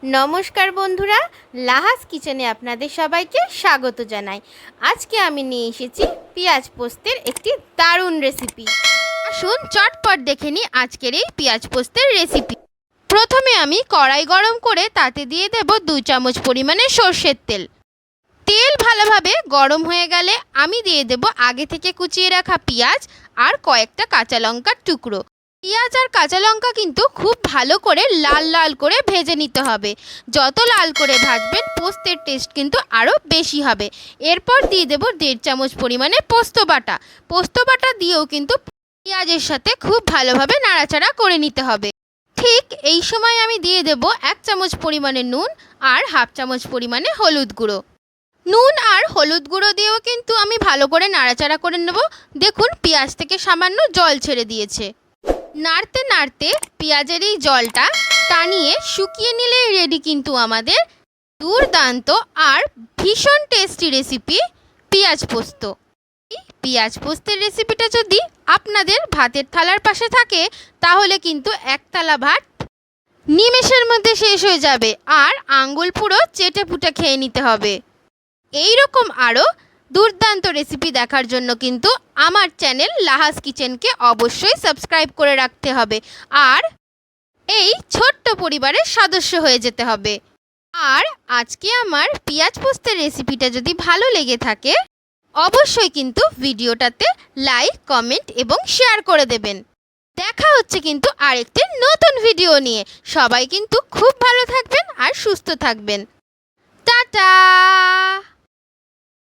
নমস্কার বন্ধুরা, লাহাস কিচেনে আপনাদের সবাইকে স্বাগত জানাই। আজকে আমি নিয়ে এসেছি পেঁয়াজ পোস্তের একটি দারুণ রেসিপি। আসুন চটপট দেখে নিই আজকের এই পেঁয়াজ পোস্তের রেসিপি। প্রথমে আমি কড়াই গরম করে তাতে দিয়ে দেব 2 চামচ পরিমাণে সর্ষের তেল। তেল ভালোভাবে গরম হয়ে গেলে আমি দিয়ে দেব আগে থেকে কুচিয়ে রাখা পেঁয়াজ আর কয়েকটা কাঁচা লঙ্কার টুকরো। পেঁয়াজ আর কাঁচা লঙ্কা কিন্তু খুব ভালো করে লাল লাল করে ভেজে নিতে হবে। যত লাল করে ভাজবেন পোস্তের টেস্ট কিন্তু আরও বেশি হবে। এরপর দিয়ে দেব 1.5 চামচ পরিমাণে পোস্ত বাটা। পোস্ত বাটা দিয়েও কিন্তু পেঁয়াজের সাথে খুব ভালোভাবে নাড়াচাড়া করে নিতে হবে। ঠিক এই সময় আমি দিয়ে দেব 1 চামচ পরিমাণে নুন আর 1/2 চামচ পরিমাণে হলুদ গুঁড়ো। নুন আর হলুদ গুঁড়ো দিয়েও কিন্তু আমি ভালো করে নাড়াচাড়া করে নেব। দেখুন পেঁয়াজ থেকে সামান্য জল ছেড়ে দিয়েছে। নাড়তে নাড়তে পেঁয়াজের এই জলটা টানিয়ে শুকিয়ে নিলে রেডি কিন্তু আমাদের দুর্দান্ত আর ভীষণ টেস্টি রেসিপি পেঁয়াজ পোস্ত। এই পেঁয়াজ পোস্তের রেসিপিটা যদি আপনাদের ভাতের থালার পাশে থাকে তাহলে কিন্তু এক থালা ভাত নিমেষের মধ্যে শেষ হয়ে যাবে আর আঙ্গুল পুরো চেটে পুটে খেয়ে নিতে হবে। এই রকম আরও দুর্দান্ত রেসিপি দেখার জন্য কিন্তু আমার চ্যানেল লাহাস কিচেনকে অবশ্যই সাবস্ক্রাইব করে রাখতে হবে আর এই ছোট্ট পরিবারের সদস্য হয়ে যেতে হবে। আর আজকে আমার পেঁয়াজ পোস্তের রেসিপিটা যদি ভালো লেগে থাকে অবশ্যই কিন্তু ভিডিওটাতে লাইক, কমেন্ট এবং শেয়ার করে দেবেন। দেখা হচ্ছে কিন্তু আরেকটি নতুন ভিডিও নিয়ে। সবাই কিন্তু খুব ভালো থাকবেন আর সুস্থ থাকবেন। টাটা।